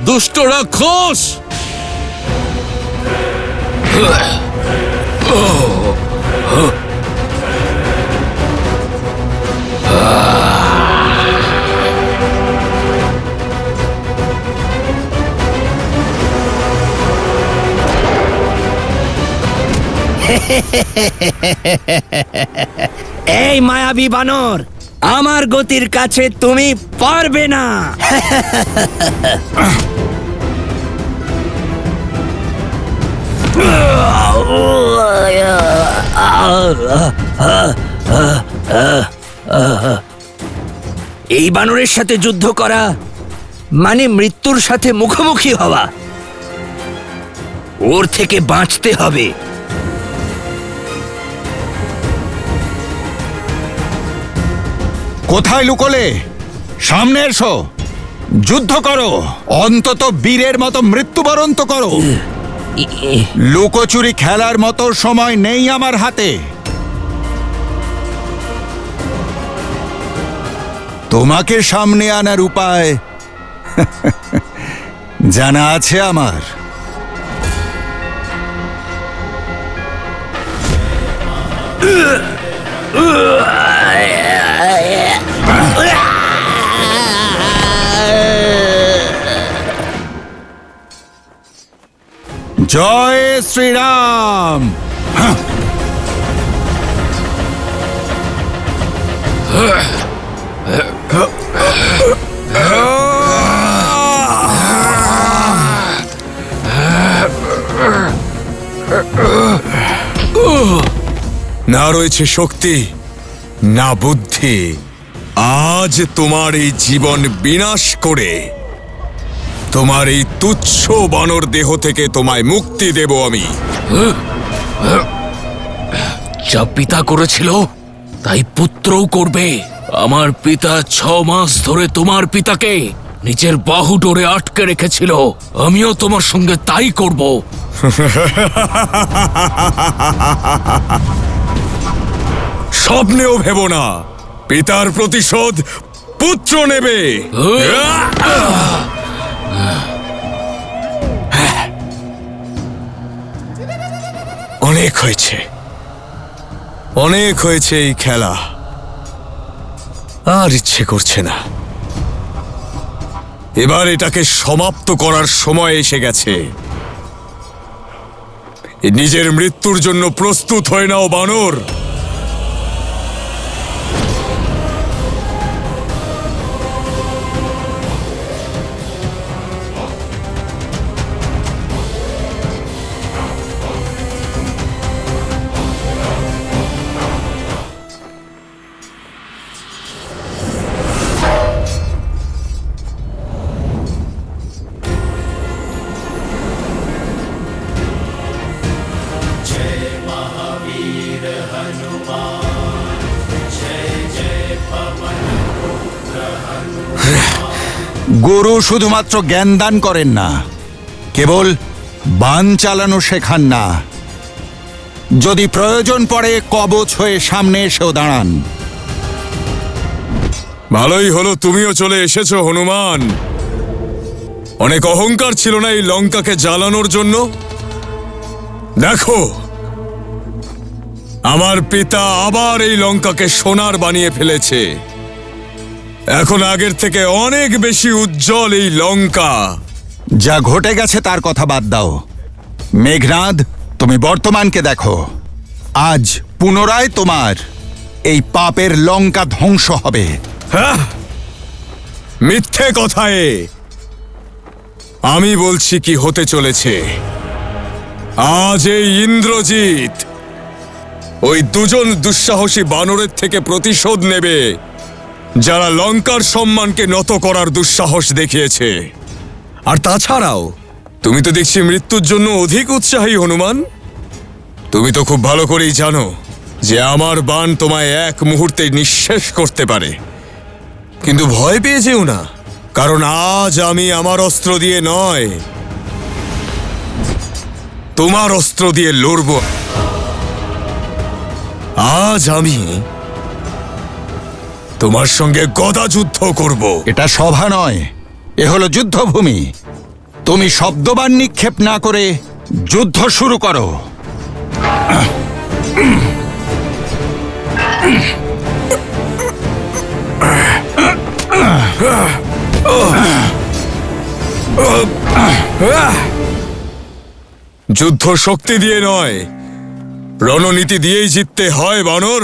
দুষ্ট রাক্ষস! এই মায়াবী বানর, আমার গতির কাছে তুমি পারবে না। এই বানরের সাথে যুদ্ধ করা মানে মৃত্যুর সাথে মুখোমুখি হওয়া। ওর থেকে বাঁচতে হবে। কোথায় লুকোলে? সামনে এসো, যুদ্ধ করো, অন্তত বীরের মতো মৃত্যুবরণ তো করো। লুকোচুরি খেলার মতো সময় নেই আমার হাতে। তোমাকে সামনে আনার উপায় জানা আছে আমার। জয় শ্রীরাম। না রয়েছে শক্তি, না বুদ্ধি। আজ তোমার এই জীবন বিনাশ করে তোমার এই তুচ্ছ বানর দেহ থেকে তোমায় মুক্তি দেব আমি। যা পিতা করেছিল তাই পুত্রও করবে। আমার পিতা 6 মাস ধরে তোমার পিতাকে নিজের বাহু ডোরে আটকে রেখেছিল। আমিও তোমার সঙ্গে তাই করব। স্বপ্নেও ভেবো না পিতার প্রতিশোধ পুত্র নেবে। অনেক হয়েছে, অনেক হয়েছে এই খেলা। আর ইচ্ছে করছে না। এবার এটাকে সমাপ্ত করার সময় এসে গেছে। নিজের মৃত্যুর জন্য প্রস্তুত হয়ে নাও বানর। গুরু শুধুমাত্র জ্ঞান দান করেন না, কেবল বাণ চালানো শেখান না। যদি প্রয়োজন পড়ে কবচ হয়ে সামনে এসেও দাঁড়ান। ভালোই হলো তুমিও চলে এসেছো হনুমান। অনেক অহংকার ছিল না এই লঙ্কাকে জ্বালানোর জন্য? দেখো, আমার পিতা আবার এই লঙ্কাকে সোনার বানিয়ে ফেলেছে। এখন আগের থেকে অনেক বেশি উজ্জ্বল এই লঙ্কা। যা ঘটে গেছে তার কথা বাদ দাও। মেঘনাদ, তুমি বর্তমানকে দেখো। আজ পুনরায় তোমার এই পাপের লঙ্কা ধ্বংস হবে। হ্যাঁ, মিথ্যে কথায় আমি বলছি কি হতে চলেছে। আজ এই ইন্দ্রজিৎ ওই দুজন দুঃসাহসী বানরের থেকে প্রতিশোধ নেবে যারা লঙ্কার সম্মানকে নত করার দুঃসাহস দেখিয়েছে। আর তাছাড়াও তুমি তো দেখছি মৃত্যুর জন্য অধিক উৎসাহী হনুমান। তুমি তো খুব ভালো করেই জানো যে আমার বাণ তোমায় এক মুহূর্তে নিঃশেষ করতে পারে। কিন্তু ভয় পেয়ে যেও না, কারণ আজ আমি আমার অস্ত্র দিয়ে নয়, তোমার অস্ত্র দিয়ে লড়ব। আজ আমি তোমার সঙ্গে গদা যুদ্ধ করব। এটা সভা নয়, এ হলো যুদ্ধভূমি। তুমি শব্দবাণ নিক্ষেপ না করে যুদ্ধ শুরু করো। যুদ্ধ শক্তি দিয়ে নয়, রণনীতি দিয়েই জিততে হয় বানর।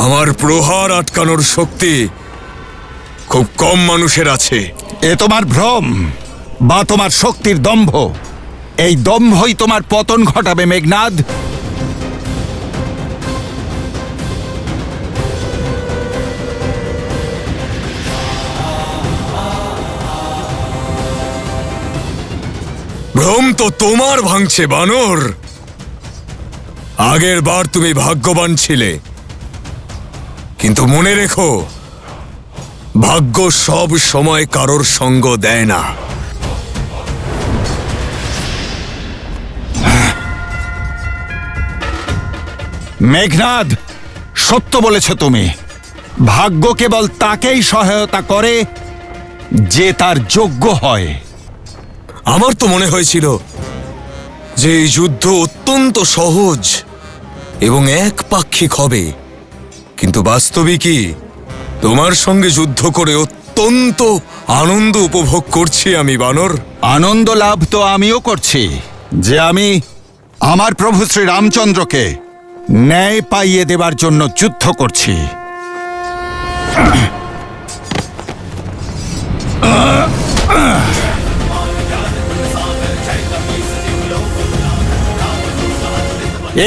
আমার প্রহার আটকানোর শক্তি খুব কম মানুষের আছে। এ তোমার ভ্রম বা তোমার শক্তির দম্ভ। এই দম্ভই তোমার পতন ঘটাবে মেঘনাদ। ভ্রম তো তোমার ভাঙছে বানর। আগের বার তুমি ভাগ্যবান ছিলে, কিন্তু মনে রেখো, ভাগ্য সব সময় কারোর সঙ্গ দেয় না। মেঘনাদ, সত্য বলেছ তুমি। ভাগ্য কেবল তাকেই সহায়তা করে যে তার যোগ্য হয়। আমার তো মনে হয়েছিল যে এই যুদ্ধ অত্যন্ত সহজ এবং একপাক্ষিক হবে, কিন্তু বাস্তবিকই তোমার সঙ্গে যুদ্ধ করে অত্যন্ত আনন্দ উপভোগ করছি আমি বানর। আনন্দ লাভ তো আমিও করছি যে আমি আমার প্রভু শ্রী রামচন্দ্রকে ন্যায় পাইয়ে দেবার জন্য যুদ্ধ করছি।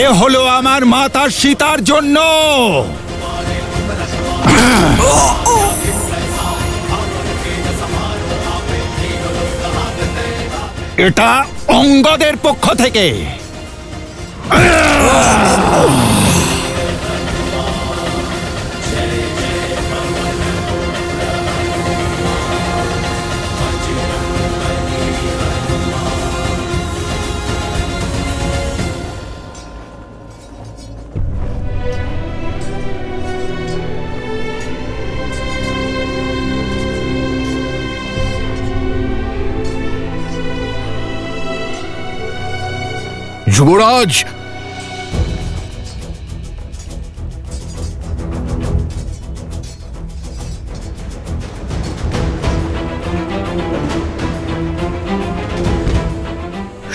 এ হলো আমার মাতা সীতার জন্য। এটা অঙ্গদের পক্ষ থেকে। যুবরাজ,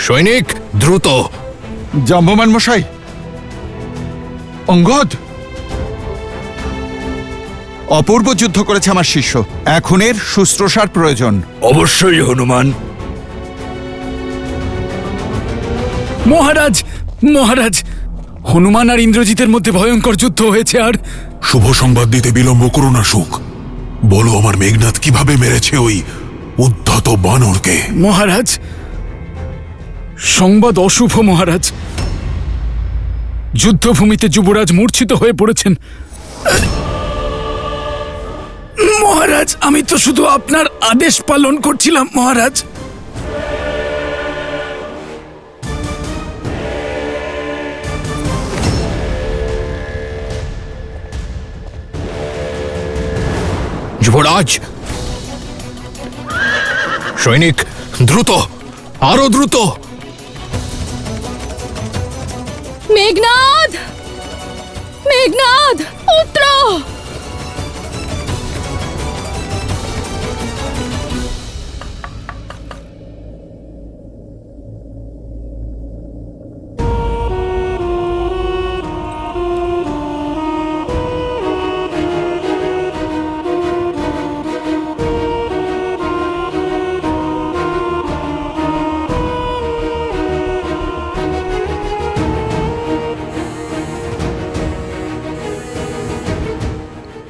সৈনিক দ্রুত। জাম্বমান মশাই, অঙ্গদ, অপূর্ব যুদ্ধ করেছে আমার শিষ্য। এখন এর শুশ্রূষার প্রয়োজন। অবশ্যই হনুমান। মহারাজ, মহারাজ, হনুমান আর ইন্দ্রজিতের মধ্যে ভয়ঙ্কর যুদ্ধ হয়েছে। আর শুভ সংবাদ দিতে বিলম্ব করো না সুখ। বলো আমার মেঘনাদ কিভাবে মেরেছে ওই উদ্ধত বানরকে। মহারাজ, সংবাদ অশুভ মহারাজ। যুদ্ধভূমিতে যুবরাজ মূর্ছিত হয়ে পড়েছেন। মহারাজ, আমি তো শুধু আপনার আদেশ পালন করছিলাম মহারাজ। যুবরাজ, সৈনিক দ্রুত, আরো দ্রুত। মেঘনাদ, মেঘনাদ, পুত্র!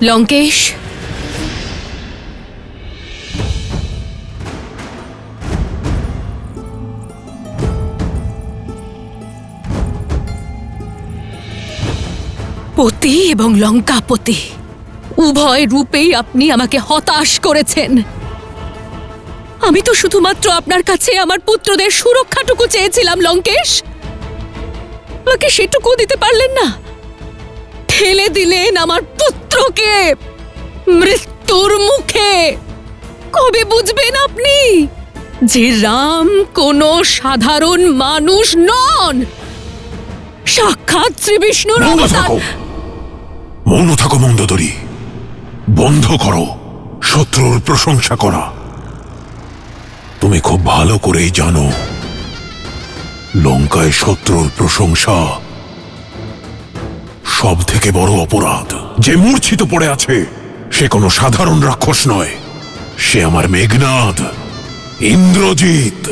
লঙ্কেশ, পতি এবং লঙ্কাপতি উভয় রূপেই আপনি আমাকে হতাশ করেছেন। আমি তো শুধুমাত্র আপনার কাছে আমার পুত্রদের সুরক্ষাটুকু চেয়েছিলাম লঙ্কেশ। আমাকে সেটুকু দিতে পারলেন না, ঠেলে দিলেন আমার পুত্রকে মৃত্যুর মুখে। কবে বুঝবেন আপনি যে রাম কোনো সাধারণ মানুষ নন, সাক্ষাৎ শ্রী বিষ্ণুর মৌন অবতার? থাকো, মৌন থাকো মন্দোদরী। বন্ধ করো শত্রুর প্রশংসা করা। তুমি খুব ভালো করেই জানো লঙ্কায় শত্রুর প্রশংসা সব থেকে বড় অপরাধ। যে মূর্ছিত পড়ে আছে সে কোনো সাধারণ রাক্ষস নয়, সে আমার মেঘনাদ, ইন্দ্রজিৎ।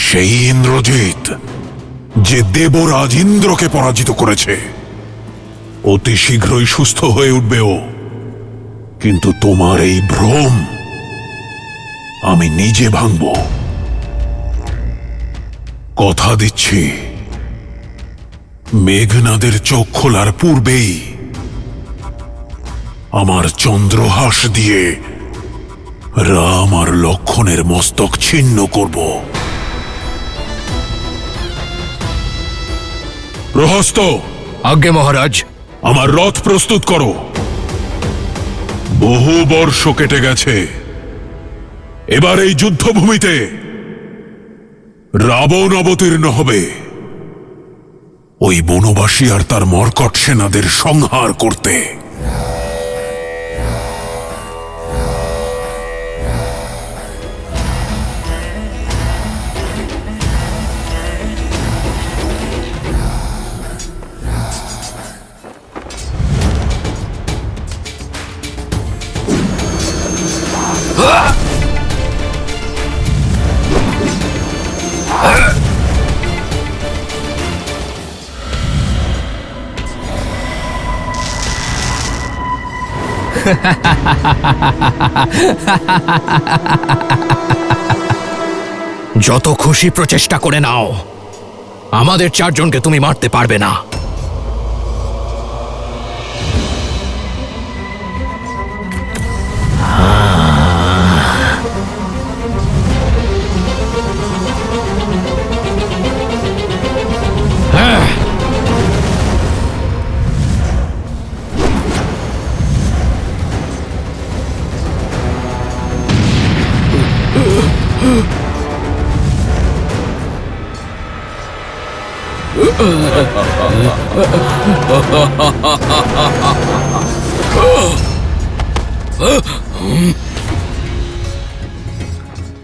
সেই ইন্দ্রজিৎ যে দেবরাজ ইন্দ্রকে পরাজিত করেছে। অতি শীঘ্রই সুস্থ হয়ে উঠবে ও। কিন্তু তোমার এই ভ্রম আমি নিজে ভাঙব। কথা দিচ্ছি, মেঘনাদের চোখ খোলার পূর্বেই আমার চন্দ্রহাস দিয়ে রাম আর লক্ষণের মস্তক ছিন্ন করব। প্রহস্ত, আজ্ঞে মহারাজ। আমার রথ প্রস্তুত করো। বহু বর্ষ কেটে গেছে, এবার এই যুদ্ধভূমিতে রাবণ অবতীর্ণ হবে ওই বনবাসী আর তার মর্কট সেনাদের সংহার করতে। যত খুশি প্রচেষ্টা করে নাও, আমাদের চারজনকে তুমি মারতে পারবে না।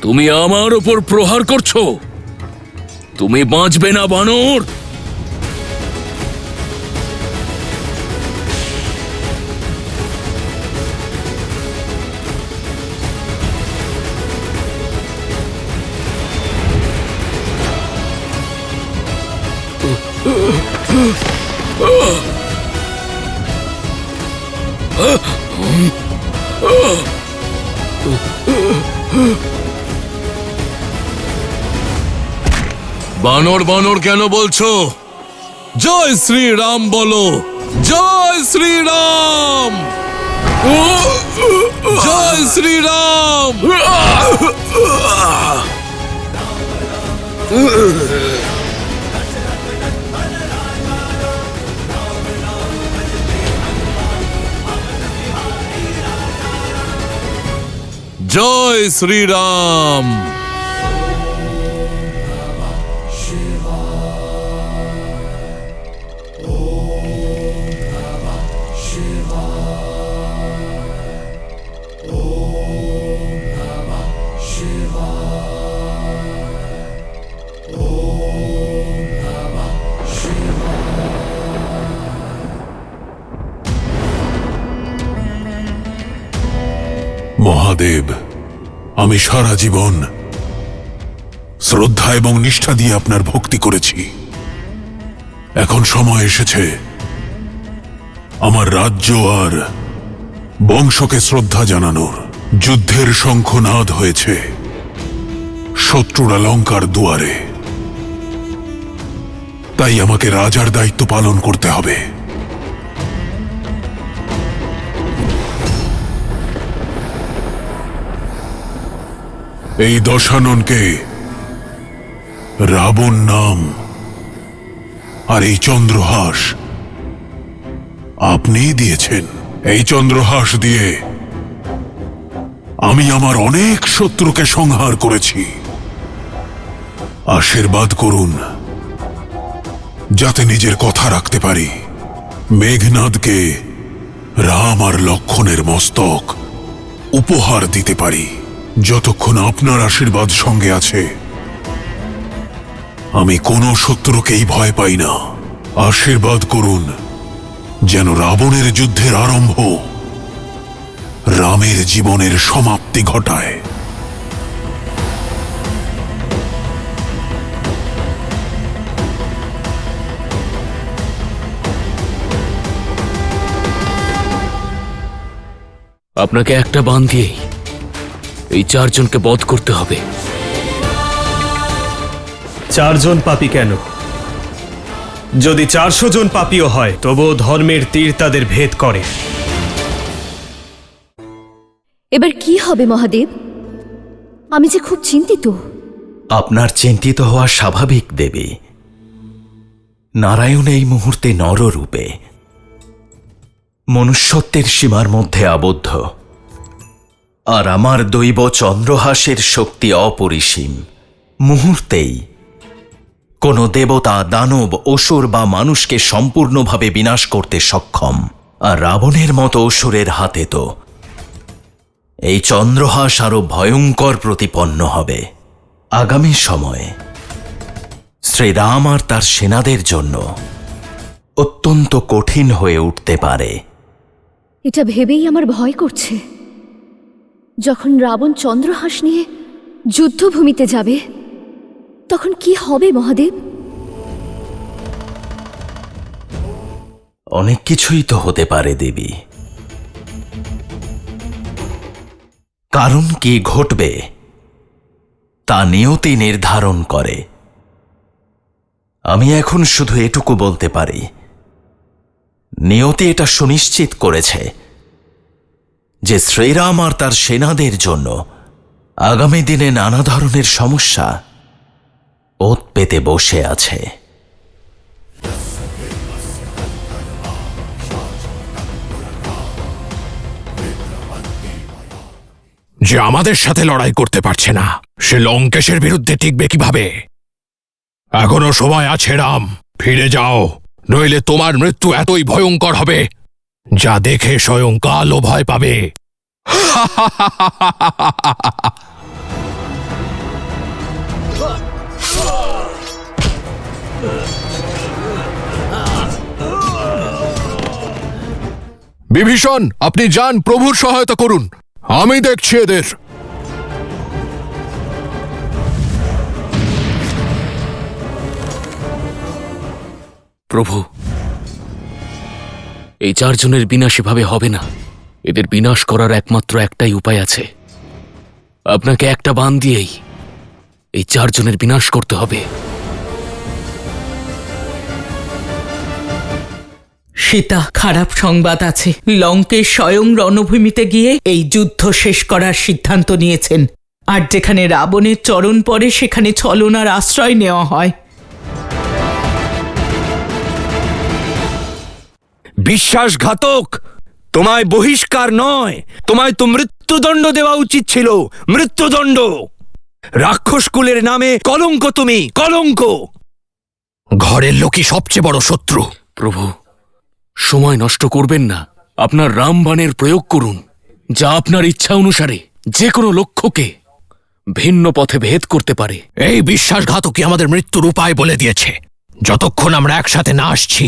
তুমি আমার উপর প্রহার করছো? তুমি বাঁচবে না বানর। বানর বানর কেন বলছো? জয় শ্রীরাম বলো, জয় শ্রীরাম, জয় শ্রীরাম। জয় শ্রীরাম। মহাদেব, আমি সারা জীবন শ্রদ্ধা এবং নিষ্ঠা দিয়ে আপনার ভক্তি করেছি। এখন সময় এসেছে আমার রাজ্য আর বংশকে শ্রদ্ধা জানানোর। যুদ্ধের শঙ্খনাদ হয়েছে, শত্রুরা লঙ্কার দুয়ারে। তাই আমাকে রাজার দায়িত্ব পালন করতে হবে। এই দশাননকে রাবণ নাম আর এই চন্দ্রহাস আপনিই দিয়েছেন। এই চন্দ্রহাস দিয়ে আমি আমার অনেক শত্রুকে সংহার করেছি। আশীর্বাদ করুন যাতে নিজের কথা রাখতে পারি। মেঘনাদকে রাম আর লক্ষণের মস্তক উপহার দিতে পারি। যতক্ষণ আপনার আশীর্বাদ সঙ্গে আছে আমি কোনো শত্রুকেই ভয় পাই না। আশীর্বাদ করুন যেন রাবণের যুদ্ধের আরম্ভ রামের জীবনের সমাপ্তি ঘটায়। আপনাকে একটা বান দিয়েই এই 4 জনকে বধ করতে হবে। 4 জন পাপী কেন? যদি 400 জন পাপীও হয় তবুও ধর্মের তীর তাদের ভেদ করে। এবার কি হবে মহাদেব? আমি যে খুব চিন্তিত। আপনার চিন্তিত হওয়া স্বাভাবিক দেবী। নারায়ণ এই মুহূর্তে নররূপে মনুষ্যত্বের সীমার মধ্যে আবদ্ধ, আর আমার দৈব চন্দ্রহাসের শক্তি অপরিসীম। মুহূর্তেই কোনো দেবতা, দানব, অসুর বা মানুষকে সম্পূর্ণভাবে বিনাশ করতে সক্ষম। আর রাবণের মতো অসুরের হাতে তো এই চন্দ্রহাস আরো ভয়ঙ্কর প্রতিপন্ন হবে। আগামী সময়ে শ্রীরাম আর তার সেনাদের জন্য অত্যন্ত কঠিন হয়ে উঠতে পারে। এটা ভেবেই আমার ভয় করছে। যখন রাবণ চন্দ্রহাস নিয়ে যুদ্ধভূমিতে যাবে তখন কি হবে মহাদেব? অনেক কিছুই তো হতে পারে দেবী। কারণ কি ঘটবে তা নিয়তি নির্ধারণ করে। আমি এখন শুধু এটুকু বলতে পারি, নিয়তি এটা সুনিশ্চিত করেছে যে শ্রীরাম আর তার সেনাদের জন্য আগামী দিনে নানা ধরনের সমস্যা ওত পেতে বসে আছে। যে আমাদের সাথে লড়াই করতে পারছে না সে লঙ্কেশের বিরুদ্ধে টিকবে কিভাবে? এখনো সময় আছে রাম, ফিরে যাও, নইলে তোমার মৃত্যু এতই ভয়ঙ্কর হবে যা দেখে স্বয়ং কালও ভয় পাবে। বিভীষণ, আপনি যান, প্রভুর সহায়তা করুন, আমি দেখছি এদের। প্রভু, এই 4 জনের বিনাশ এভাবে হবে না। এদের বিনাশ করার একমাত্র একটাই উপায় আছে। আপনাকে একটা বান দিয়েই এই 4 জনের বিনাশ করতে হবে। সীতা, খারাপ সংবাদ আছে। লঙ্কেশ স্বয়ং রণভূমিতে গিয়ে এই যুদ্ধ শেষ করার সিদ্ধান্ত নিয়েছেন। আর যেখানে রাবণের চরণ পড়ে সেখানে ছলনার আশ্রয় নেওয়া হয়। বিশ্বাসঘাতক! তোমায় বহিষ্কার নয়, তোমায় তো মৃত্যুদণ্ড দেওয়া উচিত ছিল। মৃত্যুদণ্ড! রাক্ষসকুলের নামে কলঙ্ক, তুমি কলঙ্ক। ঘরের লোকই সবচেয়ে বড় শত্রু। প্রভু, সময় নষ্ট করবেন না। আপনার রামবাণের প্রয়োগ করুন, যা আপনার ইচ্ছা অনুসারে যে কোনো লক্ষ্যকে ভিন্ন পথে ভেদ করতে পারে। এই বিশ্বাসঘাতকই আমাদের মৃত্যুর উপায় বলে দিয়েছে। যতক্ষণ আমরা একসাথে না আসছি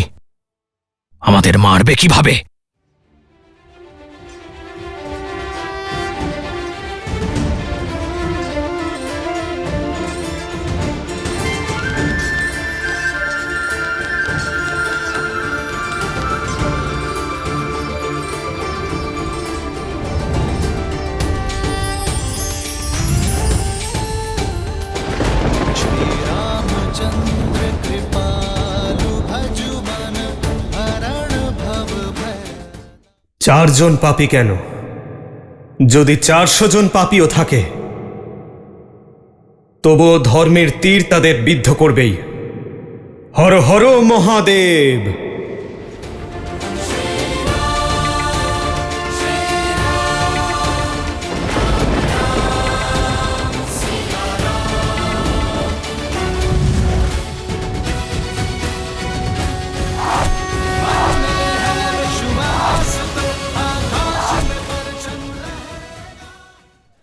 আমাদের মারবে কিভাবে? চারজন পাপী কেন, যদি 400 জন পাপীও থাকে তবুও ধর্মের তীর তাদের বিদ্ধ করবেই। হর হর মহাদেব।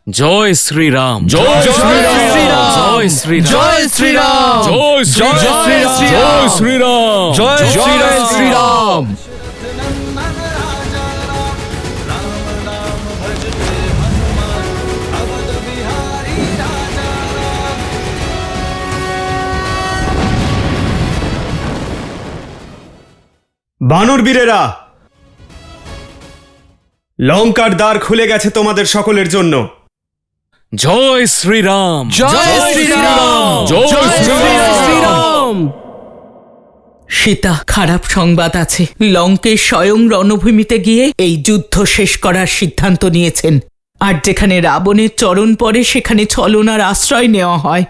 জয় শ্রীরাম, জয় শ্রীরাম, জয় শ্রীরাম, জয় শ্রীরাম, জয় শ্রীরাম, জয় শ্রীরাম, জয় শ্রীরাম। বানর বীরেরা, লঙ্কার দ্বার খুলে গেছে তোমাদের সকলের জন্য। জয় শ্রীরাম, জয় শ্রীরাম, জয় শ্রীরাম। সীতা, খারাপ সংবাদ আছে। লঙ্কেশ স্বয়ং রণভূমিতে গিয়ে এই যুদ্ধ শেষ করার সিদ্ধান্ত নিয়েছেন। আর যেখানে রাবণের চরণ পড়ে সেখানে ছলনার আশ্রয় নেওয়া হয়।